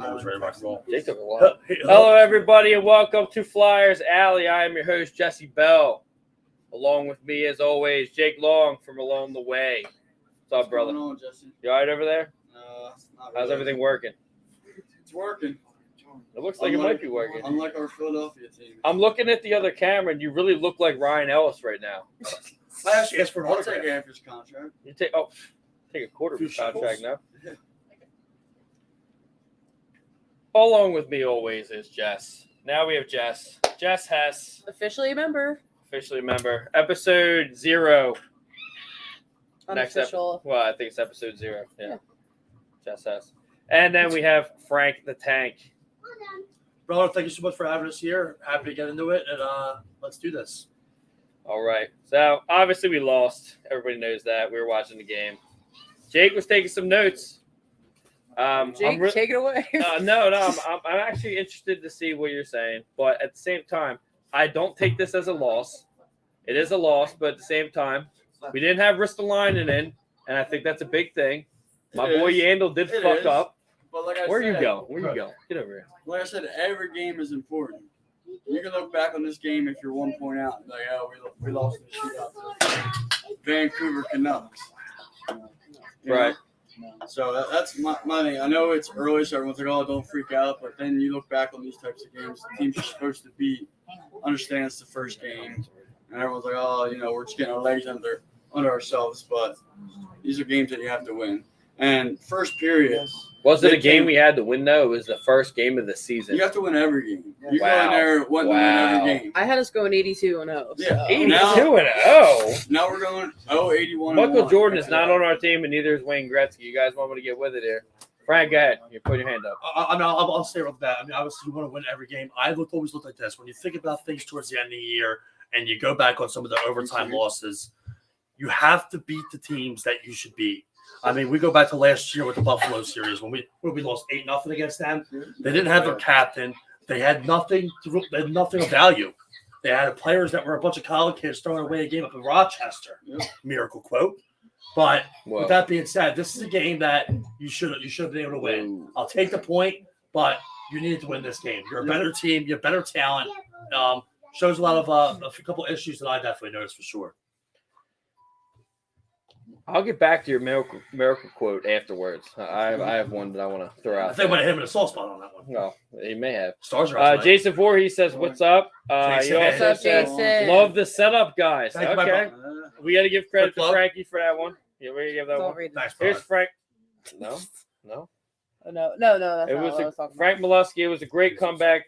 I was ready to rock and roll. Jake took a while. Hello, everybody, and welcome to Flyers Alley. I am your host, Jesse Bell. Along with me, as always, Jake Long from Along the Way. What's up, brother? What's going on, Jesse? You all right over there? Not How's really. everything working? It's working. It looks like it might be working. Unlike our Philadelphia team. I'm looking at the other camera, and you really look like Ryan Ellis right now. I actually asked for an I'll take autograph. half his contract. You take a quarter of his contract now. Along with me always is Jess. Now we have Jess. Jess Hess. Officially a member. Episode 0. Unofficial. Well, I think it's episode 0. Yeah. Jess Hess. And then we have Frank the Tank. Brother, thank you so much for having us here. Happy to get into it, and let's do this. All right. So, obviously we lost. Everybody knows that. We were watching the game. Jake was taking some notes. Jake, take it away. No. I'm actually interested to see what you're saying. But at the same time, I don't take this as a loss. It is a loss, but at the same time, we didn't have Ristolainen in, and I think that's a big thing. My boy Yandel did fuck up. But like I Where said, you go? Where you go? Get over here. Like I said, every game is important. You can look back on this game if you're 1 point out and be like, oh, we lost in the shootout to Vancouver Canucks. You Right. know? So that's my thing. I know it's early, so everyone's like, oh, don't freak out. But then you look back on these types of games, the teams you're supposed to beat understand it's the first game. And everyone's like, oh, we're just getting our legs under ourselves. But these are games that you have to win. And first period. Was it a game we had to win, though? It was the first game of the season. You have to win every game. You go Wow. in there wanting to win every game. I had us going 82-0. Yeah. 82-0. Now we're going 81. Michael Jordan is not on our team, and neither is Wayne Gretzky. You guys want me to get with it here? Frank, go ahead. You put your hand up. I'll stay with that. I mean, obviously, you want to win every game. I always look like this. When you think about things towards the end of the year and you go back on some of the overtime losses, you have to beat the teams that you should beat. I mean, we go back to last year with the Buffalo series when we lost 8-0 against them. They didn't have their captain. They had nothing of value. They had players that were a bunch of college kids throwing away a game up in Rochester. Miracle quote. But with that being said, this is a game that you should have been able to win. I'll take the point, but you needed to win this game. You're a better team. You have better talent. Shows a lot of a couple issues that I definitely noticed for sure. I'll get back to your miracle quote afterwards. I have one that I want to throw out. I think I might have him in a soft spot on that one. No, he may have. Stars are out Jason Voorhees says, "What's up?" He also What's up, says, Jason? "Love the setup, guys." Thank you, Okay, we got to give credit to Frankie for that one. Yeah, we give that Don't one. read Nice, that. Here's Frank. No. No, that's not what I was talking Frank Molesky. It was a great comeback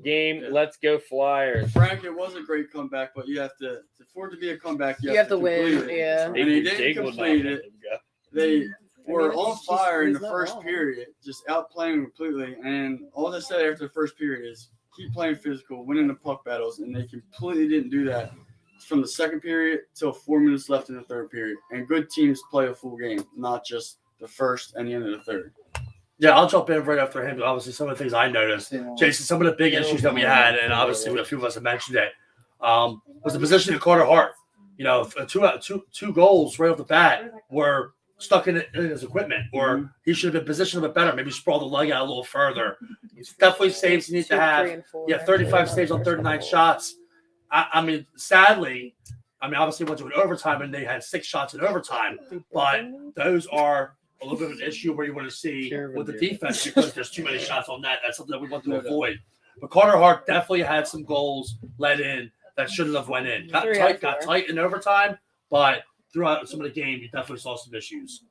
game. Let's go Flyers. Frank, it was a great comeback, but you have to for it to be a comeback, you have to win. complete it. Yeah. And he didn't complete it. They were on fire in the first period, just outplaying completely. And all they said after the first period is keep playing physical, winning the puck battles, and they completely didn't do that from the second period till 4 minutes left in the third period. And good teams play a full game, not just the first and the end of the third. Yeah, I'll jump in right after him. Obviously, some of the things I noticed. Jason, some of the big issues that we had, and obviously a few of us have mentioned it, was the position of Carter Hart. Two goals right off the bat were stuck in his equipment, or he should have been positioned a bit better, maybe sprawl the leg out a little further. He's definitely saves you need to have. 35 saves on 39 shots. I mean, sadly, obviously went to an overtime, and they had 6 shots in overtime, but those are a little bit of an issue where you want to see with the defense because there's too many shots on net. That's something that we want to avoid. But Carter Hart definitely had some goals let in that shouldn't have went in. Got tight in overtime, but throughout some of the game, you definitely saw some issues.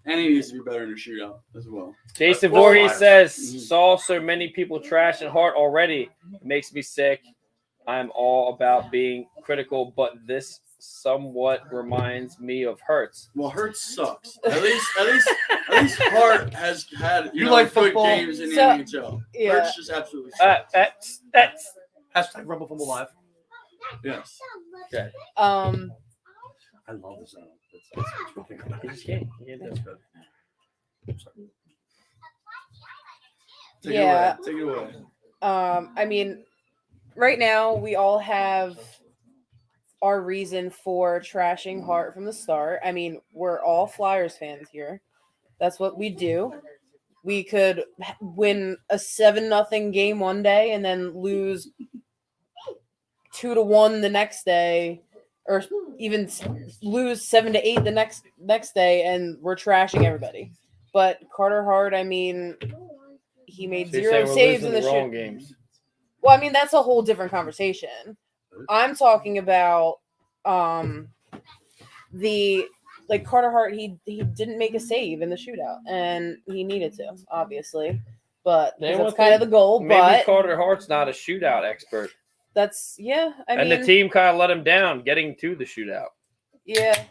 And he needs to be better in the shootout as well. Jason Voorhees says, saw so many people trashing Hart already. It makes me sick. I'm all about being critical, but this somewhat reminds me of Hurts. Well, Hurts sucks. At least Hart has had like good football? games in the NHL. Yeah. Hurts just absolutely sucks. That's Hashtag Rumble Fumble Live. Yes. okay. I love this. He just can't. He can't do it. That's good. Take it away. I mean, right now we all have our reason for trashing Hart from the start. I mean, we're all Flyers fans here. That's what we do. We could win a 7-0 game one day and then lose 2-1 the next day, or even lose 7-8 the next day, and we're trashing everybody. But Carter Hart, I mean, he made So you're 0 saying we're saves in losing the the wrong shoot. games. Well, I mean, that's a whole different conversation. I'm talking about Carter Hart. He didn't make a save in the shootout, and he needed to, obviously. But that's kind of the goal. Maybe But Carter Hart's not a shootout expert. that's I mean, the team kind of let him down getting to the shootout. Yeah.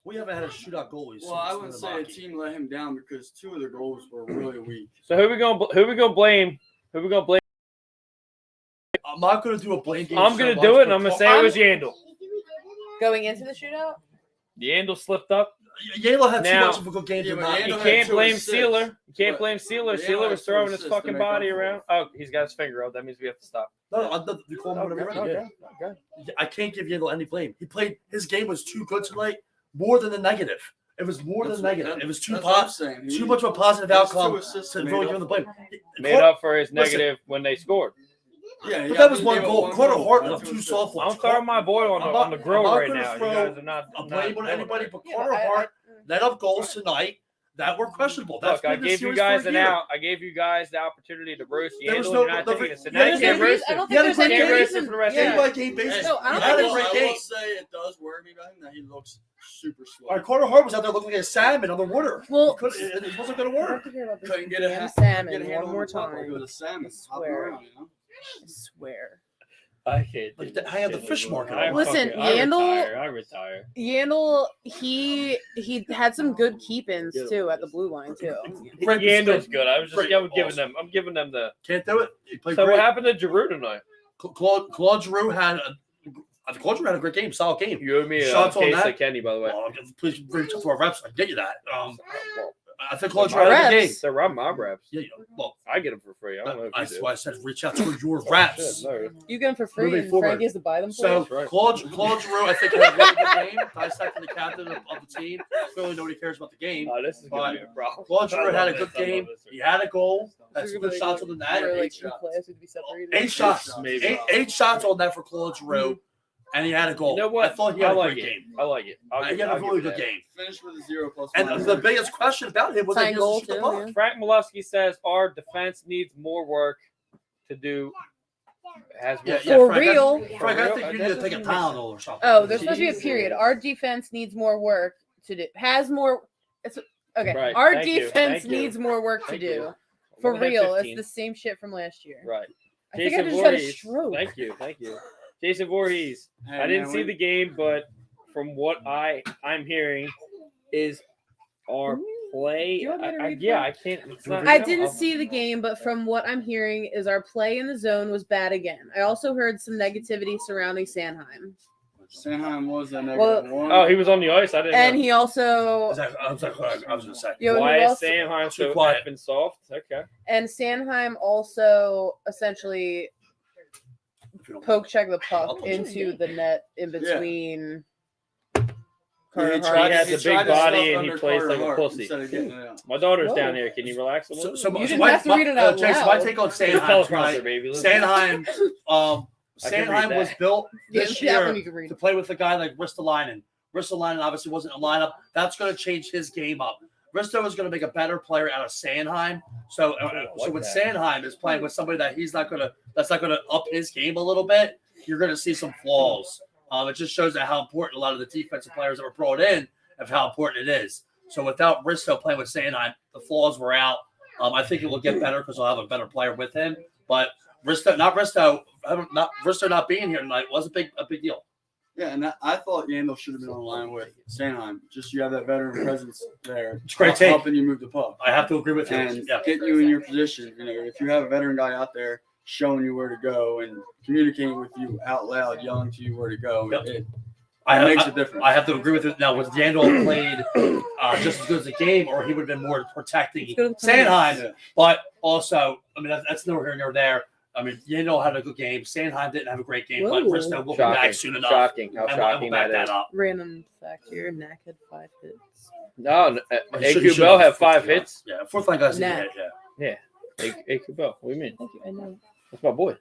We haven't had a shootout goalie. Well, I wouldn't say a team let him down because 2 of the goals were really weak. So who we gonna blame? Who we gonna blame? I'm not going to do a blame game. I'm gonna do it, and I'm gonna say it was Yandel. Going into the shootout? Yandel slipped up. Yandel had too Now, much of a good game. yeah, to but not- Yandel You had can't 2 blame assists. Sealer. You can't But blame Sealer. Yandel Sealer had was 2 throwing his assists to fucking make up body for it. around. Oh, he's got his finger up. That means we have to stop. No, you call him whatever you want. I can't give Yandel any blame. His game was too good tonight, more than the negative. It was more than negative. It was too much of a positive outcome to really give him the blame. Made up for his negative when they scored. Yeah, But that was one goal. Carter Hart left 2 soft ones. I'm throwing my boy on the grill I'm not right gonna now. You throw guys are not a blame on doing anybody, it. but Yeah, Carter Hart let up goals tonight that were questionable. That's Look, I been the gave you series guys for a an year. out. I gave you guys the opportunity to roast There was Yandel. no- You're not no- taking it. So yeah, now you there's can't no roast reason- I him. don't You had think a there's great any game. reason. For the rest of Game the by year. game basis. No, I don't You think had a there's- great I game. will say it does worry me about him that he looks super slow. All right, Carter Hart was out there looking like a salmon on the water. Well, It wasn't going to I'd work. like to hear about this Couldn't get damn a handle salmon on one more the puck like time. it was a salmon. I hopping swear. around, I swear. I can't. Like, I have the fish market. Listen, I Yandel- retire. Yandel, he had some good keep-ins too at the blue line too. Yandel's good. I'm Great. giving them the. Can't do it. He played So great. what happened to Giroux tonight? Claude Giroux had a great game, solid game. You owe me a Shots on case that? of Kenny, by the way. Well, please reach out to our reps. I can get you that. I think Claude My Giroux had a good reps? game. They're on my reps. Yeah, well, I get them for free. I don't know if you that's do. why I said reach out to your Shit, reps. no. You get them for free, Moving and forward. Frankie has to buy them for So you. That's right. Claude Giroux, I think, had a really good game. Dissecting the captain of the team. Clearly, nobody cares about the game. Oh, this is gonna be a problem. Claude I Giroux love had a this. good I love game. this. He had a goal. Had You're some gonna good be shots on the net. We're like 8 in shots. class, we'd be separated. 8 shots. Maybe. Eight shots on net for Claude Giroux, and he had a goal. You know what? I thought he had I a like great it. game. I like it. He had a really good game. Finished with a 0+1. And the biggest question about him was that he Tying doesn't goal, shoot the too, puck. yeah. Frank Molesky says our defense needs more work to do. Has more Yeah, For Frank, real. Frank, I For think real? you That need to take a doesn't make Tylenol or something. Oh, there's supposed to be a Jesus. period. Our defense needs more work to do. Has more. It's okay. Right. Our Thank you. defense Thank you. needs more work to Thank do. you. For We had real, 15. it's the same shit from last year. Right. I think I Jason just had a Voorhees. stroke. Thank you. Jason Voorhees. Hey, I didn't man, see the game, but from what I'm hearing, is our play. Do you want me to read Yeah, from- I can't. It's not, I didn't see the game, but from what I'm hearing, is our play in the zone was bad again. I also heard some negativity surrounding Sanheim, Sanheim was a Well- -1. Oh, he was on the ice. I didn't. and know. he also I was going to say. you know, Why who is else- Sanheim Too so quiet. effing soft? Okay. and Sanheim also essentially poke check the puck into the net in between. Carter He Hart. has a big tried to body stuff and he under plays Carter like a Hart pussy. instead of getting it out. My daughter's Whoa. down here. Can you relax a little? You didn't have to read it out Jason, loud. my take on It's Sanheim teleprompter, tonight. baby. Listen. Sanheim, I can read Sanheim was that. built Yeah, this that one year you can read. to play with a guy like Ristolainen. Ristolainen obviously wasn't in a lineup. That's going to change his game up. Risto is going to make a better player out of Sanheim. So, like when that. Sanheim is playing with somebody that's not going to up his game a little bit, you're going to see some flaws. It just shows that how important a lot of the defensive players that were brought in of how important it is. So without Risto playing with Sanheim, the flaws were out. I think it will get better because he'll have a better player with him. But Risto not being here tonight was a big deal. Yeah, and I thought Yandel should have been on the line with Sanheim. Just you have that veteran presence there. It's a great take. Helping you move the puck. I have to agree with you. And Yeah. getting you in your position. You know, if you have a veteran guy out there showing you where to go and communicating with you out loud, yelling to you where to go, Yep. it I makes a difference. I have to agree with it. Now, with Yandel played just as good as a game, or he would have been more protecting Let's go to the Sanheim. Yeah. But also, I mean, that's nowhere here nor there. I mean, Yandel had a good game. Sandheim didn't have a great game, but Whoa. Bristow will be back soon enough. Shocking. How And shocking we'll back that that is. up. Random fact here: Knack had 5 hits. No, He should AQ Bell have had 5 fourth line. hits. Yeah, fourth line guys Nah. didn't hit. Yeah. AQ Bell. What do you mean? Thank you. I know. That's my boy.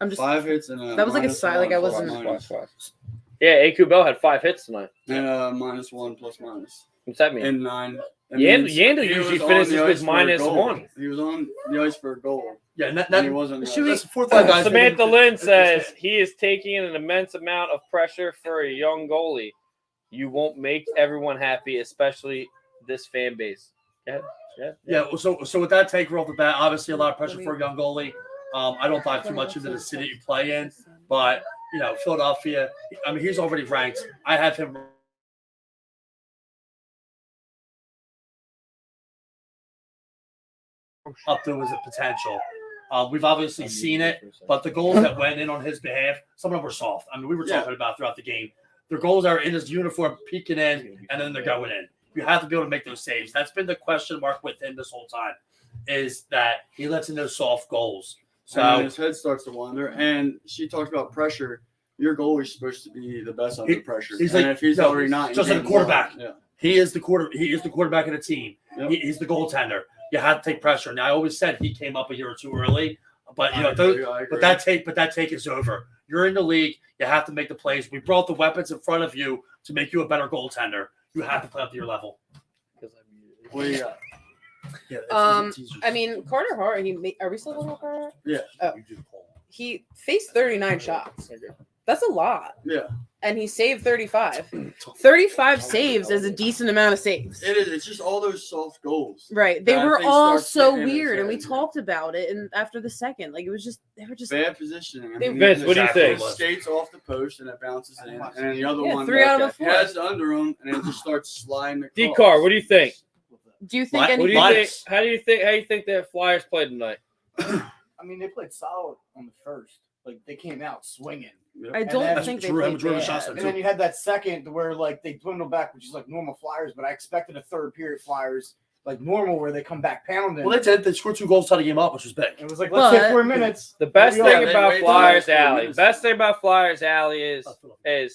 I'm just 5 hits and a That was like a minus sign, like one I plus wasn't- minus. Yeah, AQ Bell had 5 hits tonight. And a -1 plus minus. What's that mean? And 9. That Yandel means Yandel he usually was on finishes the with ice for a goal. -1. He was on the ice for a goal. Yeah, and And he wasn't. Should we- that's the fourth line guys. Samantha Lynn says he is taking an immense amount of pressure for a young goalie. You won't make everyone happy, especially this fan base. Yeah, so with that take right off the bat, obviously a lot of pressure for a young goalie. I don't dive too much into the city you play in, but Philadelphia. I mean, he's already ranked. I have him up to his potential. We've obviously seen it, but the goals that went in on his behalf, some of them were soft. I mean, we were talking about throughout the game. The goals are in his uniform, peeking in, and then they're going in. You have to be able to make those saves. That's been the question mark with him this whole time, is that he lets in those soft goals. So So his head starts to wander. And she talked about pressure. Your goalie's supposed to be the best under pressure. he's and like- if he's no, already not, just in like a game quarterback. one, yeah. he is the quarterback of the team. Yep. He's the goaltender. You have to take pressure. Now I always said he came up a year or two early, but I agree. but that take is over. You're in the league. You have to make the plays. We brought the weapons in front of you to make you a better goaltender. You have to play up to your level. What do you got? Yeah. I mean, Carter Hart. Are we still going Carter Hart? Yeah. Oh. He faced 39 shots. That's a lot. Yeah. And he saved 35. 35 saves is a decent amount of saves. It is. It's just all those soft goals. Right. They that I were think all starts so getting in his weird, and we head. talked about it. And after the second, like they were just Bad positioning. They- Vince, what do you Exactly. think? It skates off the post and it bounces in, and then the other Yeah, one 3 out of the 4. has it under him and it just starts sliding across. D-Car, what do you think? Do you think What? What do any? you Minus. think? How do you think the Flyers played tonight? I mean, they played solid on the first. Like they came out swinging, Yep. I don't then think they Drew- played Drew bad. shots and then you had that second where like they dwindled back, which is like normal Flyers. But I expected a third period Flyers like normal where they come back pounding. Well, they did. They scored 2 goals to tie the game up, which was big. It was like let's But- hit 4 minutes. The best Yeah, thing they about waited Flyers till the last 4 Alley, minutes. best thing about Flyers Alley is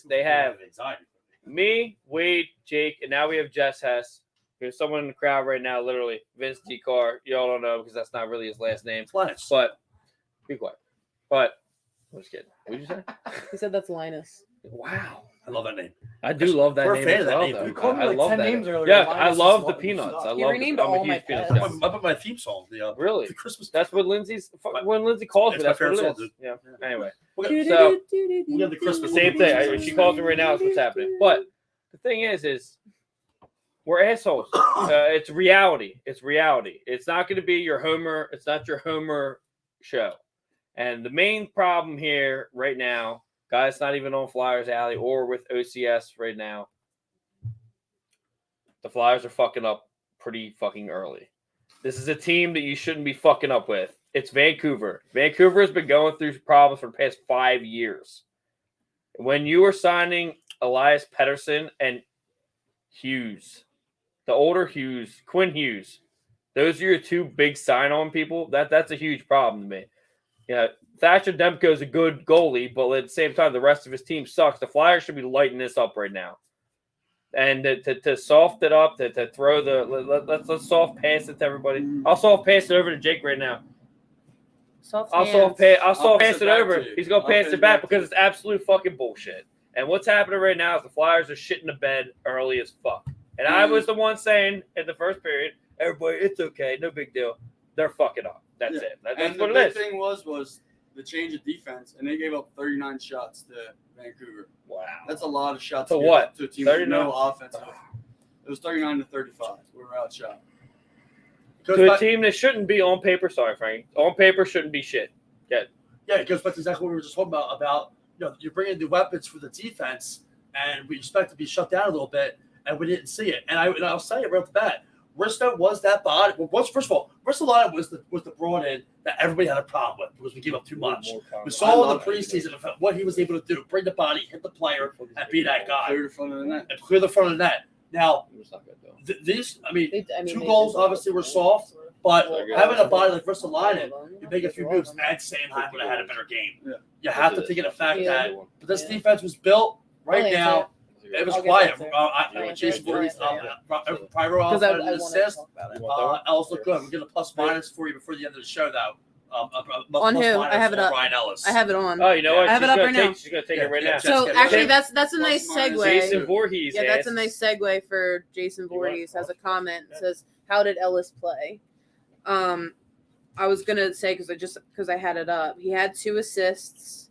they have anxiety. me, Wade, Jake, and now we have Jess Hess. There's someone in the crowd right now, literally Vince D-Car. Y'all don't know because that's not really his last name. Linus. But be quiet. But I'm just kidding. What did you say? He said that's Linus. Wow. I love that name. I do love that We're a name fan as of that well, name. though. You called me I like love 10 that. names earlier. Yeah, Linus I is love the what we peanuts. suck. I He love. renamed I'm a all huge my peanuts pets. guy. Up at my theme song. Really? The Christmas. That's what Lindsay's. When Lindsay calls me, It's my that's what it favorite is. song, Yeah. Anyway, We got, So, we got the Christmas. same thing. If she calls me right now, it's what's happening. But the thing is we're assholes. It's reality. It's reality. It's not going to be your Homer. It's not your Homer show. And the main problem here right now, guys, not even on Flyers Alley or with OCS right now. The Flyers are fucking up pretty fucking early. This is a team that you shouldn't be fucking up with. It's Vancouver. Vancouver has been going through problems for the past 5 years. When you are signing Elias Pettersson and Hughes, the older Hughes, Quinn Hughes, those are your 2 big sign-on people. That's a huge problem to me. Yeah, Thatcher Demko is a good goalie, but at the same time, the rest of his team sucks. The Flyers should be lighting this up right now. And to soft it up, to throw let's soft pass it to everybody. I'll soft pass it over to Jake right now. Soft I'll hands. soft pass pass it it back over. to you. He's gonna I'll pass pass it it back back because it's absolute fucking bullshit. And what's happening right now is the Flyers are shitting the bed early as fuck. And I was the one saying in the first period, everybody, it's okay, no big deal. They're fucking up. That's Yeah. it. That's And what the it big is. thing was the change of defense, and they gave up 39 shots to Vancouver. Wow. That's a lot of shots To give what? up to a team with 39? no offensive. It was 39 to 35. We were outshot. To a team that shouldn't be on paper, sorry, Frank. On paper shouldn't be shit. Yeah, it goes back to exactly what we were just talking about you bring in the weapons for the defense, and we expect to be shut down a little bit, and we didn't see it. And I'll say it right off the bat. Risto was that body. Well, first of all, Risto line was the broad end that everybody had a problem with because we gave up too much. We saw in the preseason what he was able to do: bring the body, hit the player, and be that guy, Clear the front of the net. and clear the front of the net. Now, It was not good, though. these, I mean, They- I mean, 2 they goals did- obviously were soft, But Well, having a body like Ristolainen, you make a few moves, and Sanheim would have had a better game. Yeah. You have to take into fact Yeah. that but this defense was built right I'll now. It was I'll get quiet. that, Yeah, Jason sure. Voorhees, Because Pyro I had an wanted to assist. talk about it. You want that one? Ellis looked good. We'll get a plus minus for you before the end of the show, though. On Plus who? minus I have it for up. Ryan Ellis. I have it on. Oh, you know what? I have it up right now. She's gonna take Yeah, it right yeah, now. just So get it. actually, Okay. that's a nice Plus minus. segue. Jason Voorhees. Yeah, that's a asks- nice segue for Jason You want- Voorhees. Has a comment. It says, "How did Ellis play?" I was gonna say because I had it up. He had 2 assists,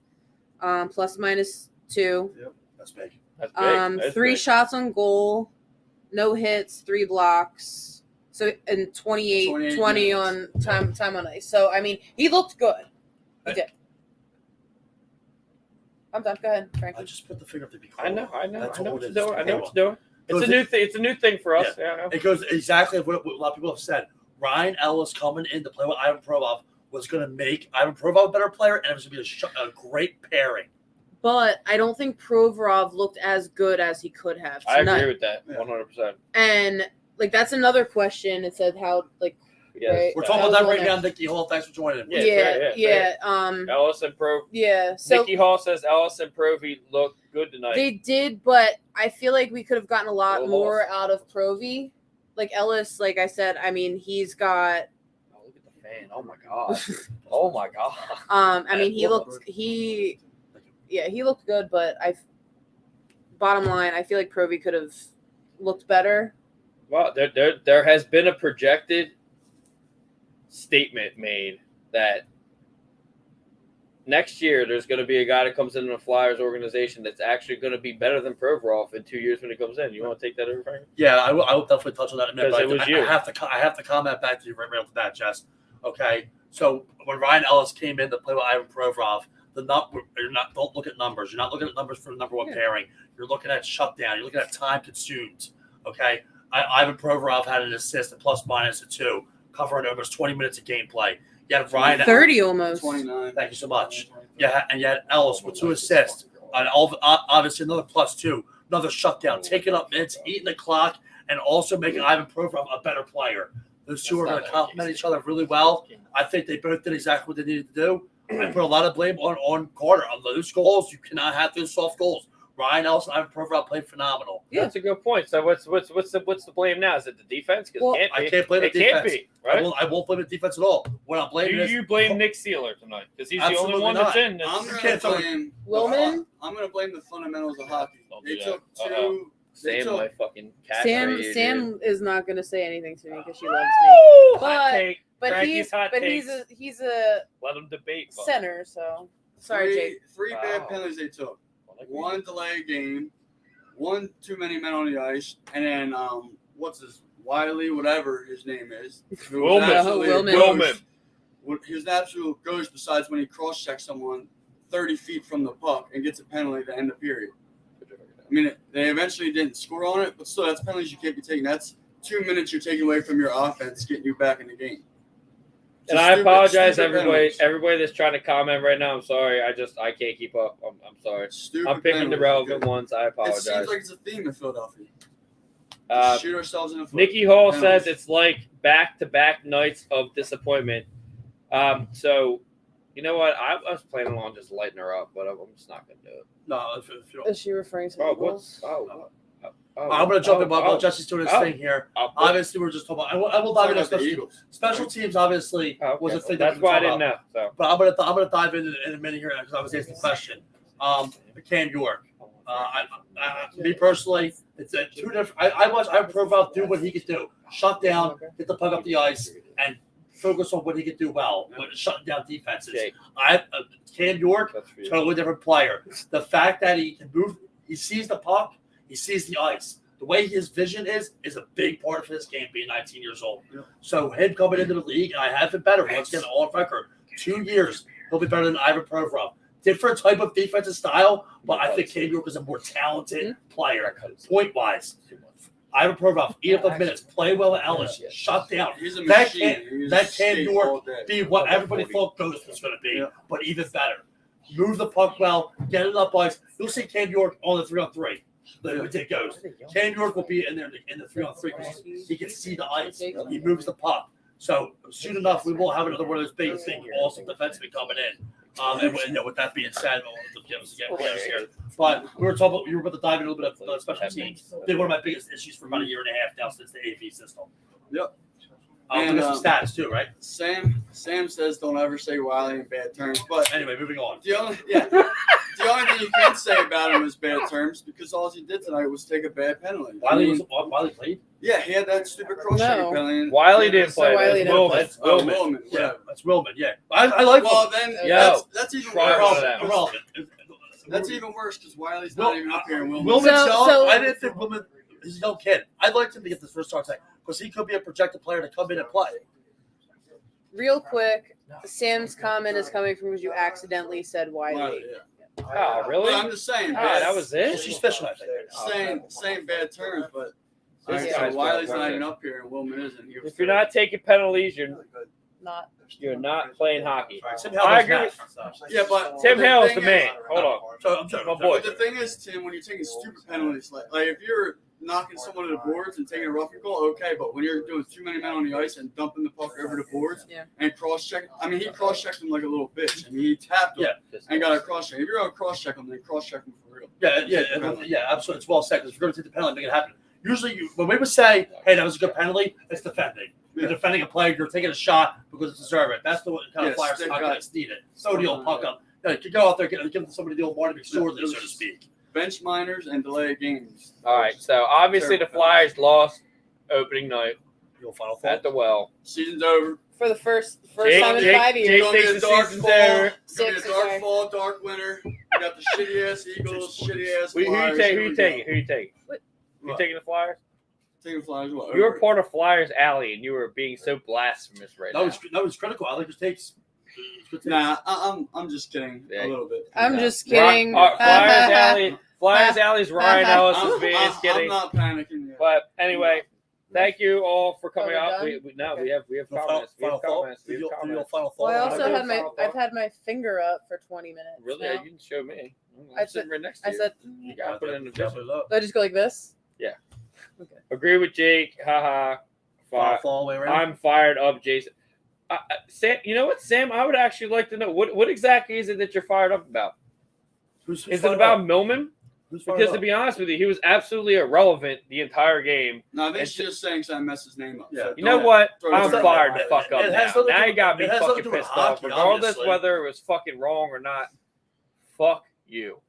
plus minus 2. That's big. That's big. That's 3 big. shots on goal, no hits, 3 blocks. So and 20 28 on minutes. time on ice. So I mean, he looked good. He did. I'm done. Go ahead, I Frankie. just put the finger up to be I cool. know. That's I know all what it you're is. doing. I know what you're doing. It's a new thing. It's a new thing for us. Yeah. It goes exactly what a lot of people have said. Ryan Ellis coming in to play with Ivan Provorov was going to make Ivan Provorov a better player, and it was going to be a great pairing. But I don't think Provorov looked as good as he could have I tonight. agree with that. Yeah. 100%. And like that's another question. It said how like Yes. Right. We're That talking was about that on right there. now, Nikki Hall. Thanks for joining. Yeah, Ellis and Pro. yeah. So Nikki Hall says Ellis and Provy look good tonight. they did, but I feel like we could have gotten a lot Little more lost. out of Provy. Like Ellis, like I said, I mean he's got Oh, look at the fan. Oh my god. Oh my god. I mean he looked good, but bottom line, I feel like Provy could have looked better. Well, there has been a projected statement made that next year there's going to be a guy that comes into the Flyers organization that's actually going to be better than Provorov in 2 years when he comes in. You want to take that over, Frank? Yeah, I will definitely touch on that in a minute. Because But it was I you. have to comment back to you right off the bat, Jess. Okay, so when Ryan Ellis came in to play with Ivan Provorov, don't look at numbers. You're not looking at numbers for the number one pairing. You're looking at shutdown. You're looking at time consumed. Okay, Ivan Provorov had an assist, a plus minus a 2, covering almost 20 minutes of gameplay. You had Ryan 30 almost. 29. Thank you so much. Yeah, and you had Ellis with 2 assists, and obviously another plus 2, another shutdown, taking up minutes, eating the clock, and also making Ivan Provorov a better player. Those two are going to complement each other really well. I think they both did exactly what they needed to do. I put a lot of blame on Carter. On those goals, you cannot have those soft goals. Ryan Ellis and Ivan Provorov played phenomenal. Yeah. That's a good point. So what's the blame now? Is it the defense? Because Well, I can't blame the it can't defense. be, right? I won't blame the defense at all. What I'm blaming is You blame Nick Sealer tonight because he's the Absolutely only one not. that's in. I'm That's- going can't to tell blame Willman? I'm going to blame the fundamentals of hockey. Don't do They that. took Uh-oh. two. They Sam, took, my fucking cat. Sam is not going to say anything to me because she loves me. Hot But- take. But Frankie's hot he's takes. a Let him debate. bud. center, so sorry, Jake. three Wow. bad penalties they took. Well, like One delay game, one too many men on the ice, and then what's his Wiley, whatever his name is. who was Willman. absolutely a Willman. ghost. He was an absolute ghost. Besides when he cross checks someone 30 feet from the puck and gets a penalty at the end of the period. I mean, they eventually didn't score on it, but still, that's penalties you can't be taking. That's 2 minutes you're taking away from your offense, getting you back in the game. And Just I stupid- apologize, stupid penalties. everybody that's trying to comment right now. I'm sorry. I can't keep up. I'm sorry. Stupid I'm picking the penalties. relevant ones. I It apologize. seems like it's a theme in Philadelphia. Shoot ourselves in the foot. Nikki Hall Penalties. says it's like back-to-back nights of disappointment. So, you know what? I was planning on just lighting her up, but I'm just not going to do it. no. If you don't, Is she referring to the Oh, Eagles? I'm going to jump in while Jesse's doing his oh. thing here. Obviously, we're just talking about. I will dive into Talking about the special, Eagles. special teams. Obviously, was a thing. That's that we why I talked didn't about. know. So. But I'm gonna dive into it in a minute here because I was asking the question. Cam York. Me personally, it's two different. I watched Ivan Provorov do what he could do: shut down, get the puck up the ice, and focus on what he could do well, shutting down defenses. Jake, Cam York, that's for you. totally different player. The fact that he can move, he sees the puck, he sees the ice. The way his vision is a big part of his game, being 19 years old. Yeah. So him coming into the league, and I have it better. Once again, on record, 2 years, he'll be better than Ivan Provorov. Different type of defensive style, but I think Cam York is a more talented player, point-wise. Ivan Provorov, eat up the minutes, play well at Ellis, shut down. He's a That machine. can't- He's that a can't skate York all day. Be what everybody thought Ghost was going to be, Yeah. but even better. Move the puck well, get it up ice. You'll see Cam York on the 3-on-3. Like we did Ghost. Cam York will be in there in the 3-on-3 because he can see the ice. He moves the puck. So soon enough, we will have another one of those big, awesome defensemen coming in. With that being said, but we were talking about, you were about to dive in a little bit of special teams. They're one of my biggest issues for about a year and a half now since the AV system. Yep. And some stats too, right? Sam says don't ever say Wiley in bad terms, but Anyway, moving on. the only thing you can say about him is bad terms because all he did tonight was take a bad penalty. Wiley played? Yeah, he had that stupid cross-check penalty. Wiley didn't play. Wiley It's didn't Wilman. play. Willman. Yeah, that's Willman. Yeah, I like. Well, Willman. then that's even try worse. that. Irrelevant. That's even worse because Wiley's not even up here. And Willman's young. So- I didn't think Willman. He's a young kid. I'd like him to get this first start tonight because he could be a projected player to come in and play. Real quick, Sam's comment is coming from because you accidentally said Wiley. Wiley, yeah. Oh, really? But I'm just saying. That was it? She's fishing, I think. Saying bad terms, but This so guy's Wiley's well not worth even it. up here and Willman isn't. He was If you're not taking penalties, Not. you're not playing hockey. Tim I Hale agree does with that. Yeah, but Tim the Hale's thing the is- man. Hold on. So I'm sorry, My boy. But the thing is, Tim, when you're taking stupid penalties, like if you're knocking someone to the boards and taking a roughing goal, okay. But when you're doing too many men on the ice and dumping the puck over the boards Yeah. and cross-checking, I mean, he cross-checked him like a little bitch. I mean, he tapped him and got a cross-check. If you're going to cross-check him, then cross-check him for real. Yeah, absolutely. It's well said because if you're going to take the penalty, make it happen. Usually, when we would say, "Hey, that was a good penalty," it's defending. You're defending a player. You're taking a shot because it's deserved. That's the kind of Flyers stick contracts needed. So the old puck up. You could go out there, give somebody the old Marty McSorley, so to speak. Bench minors and delay games. All right. So obviously the Flyers lost opening night Your final at thought. the well. Season's over. For the first Jake- time in Jake- 5 years. Jake- It's gonna be thinks a the dark season's fall. over. It's gonna be a Six, dark okay. fall, dark winter. You got the shitty ass Eagles, shitty ass Who you Flyers. taking? Here Who we you go. taking? Who you taking? What? You taking the Flyers? Taking Flyers. What? You were over? part of Flyers Alley, and you were being so blasphemous right now. That was critical. I like his takes. Nah, I'm just kidding Yeah. a little bit. I'm just kidding. Flyers Alley's Ryan Ellis is being I'm kidding. not panicking yet. But anyway, thank you all for coming we're out. done? We have comments. We have comments. We have comments. Final Well, I thought. also had I've had my finger up for 20 minutes. Really? now. You didn't show me. I I'm sitting right next to I you. said, You gotta put it in the picture. do I just go like this? Agree with Jake. Haha. Final fall away right now. I'm fired up, Jason. Sam, you know what, Sam? I would actually like to know what exactly is it that you're fired up about? Who's Is it fired about up? Millman? Who's fired Because up? to be honest with you, he was absolutely irrelevant the entire game. No, I think It's she's just saying because I messed his name up. Yeah. So You know don't- what? throw I'm it fired out. the fuck up It has now. nothing to Now do- you got me it has nothing fucking to do with pissed off. hockey, Regardless obviously. whether it was fucking wrong or not, fuck you.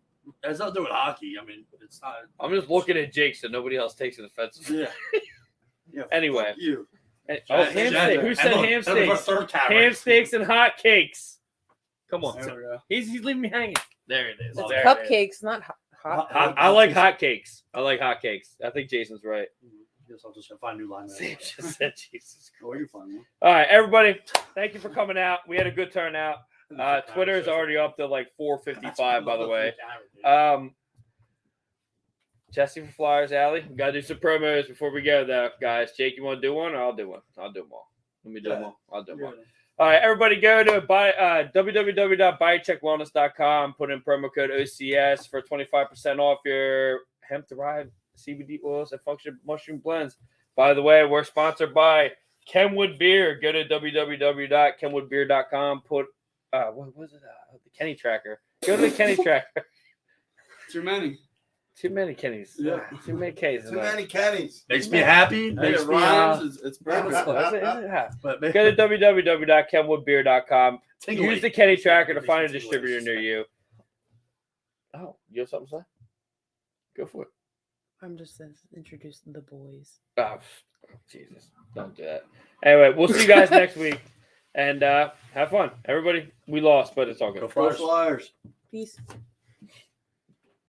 It has nothing to do with hockey. I mean, it's not. I'm just looking at Jake so nobody else takes it offensively. Yeah. Yeah. Anyway. fuck you. Oh, ham steak. Who said ham steaks? Ham steaks and hot cakes. Come on. There we go. He's leaving me hanging. There it is. It's There it is. cupcakes, not hot. I like hot cakes. I like hot cakes. I think Jason's right. Guess I'll just find a new line. Sam just said Jesus. Oh, you can find one. All right, everybody. Thank you for coming out. We had a good turnout. Twitter is already up to like 455, by the way. Jesse for Flyers Alley. We gotta do some promos before we go, though, guys. Jake, you want to do one, or I'll do one? I'll do them all. Let me do them all. I'll do them all. All right, everybody, go to www.bodycheckwellness.com. Put in promo code OCS for 25% off your hemp-derived CBD oils and functional mushroom blends. By the way, we're sponsored by Kenwood Beer. Go to www.kenwoodbeer.com. Put what was it? The Kenny Tracker. Go to the Kenny Tracker. Too many. Too many Kennys. Yeah. Too many K's. Too many Kennys. Makes me happy. Hey, Makes it me. rhymes. It's perfect. Is it? Yeah. But Go to www.kenwoodbeer.com. tingly. Use the Kenny Tracker to find a distributor near you. Oh, you have something to say? Go for it. I'm just introduce the boys. Oh, Jesus. Don't do that. Anyway, we'll see you guys next week. And have fun. Everybody, we lost, but it's all good. Go Go Flyers. Flyers. Peace.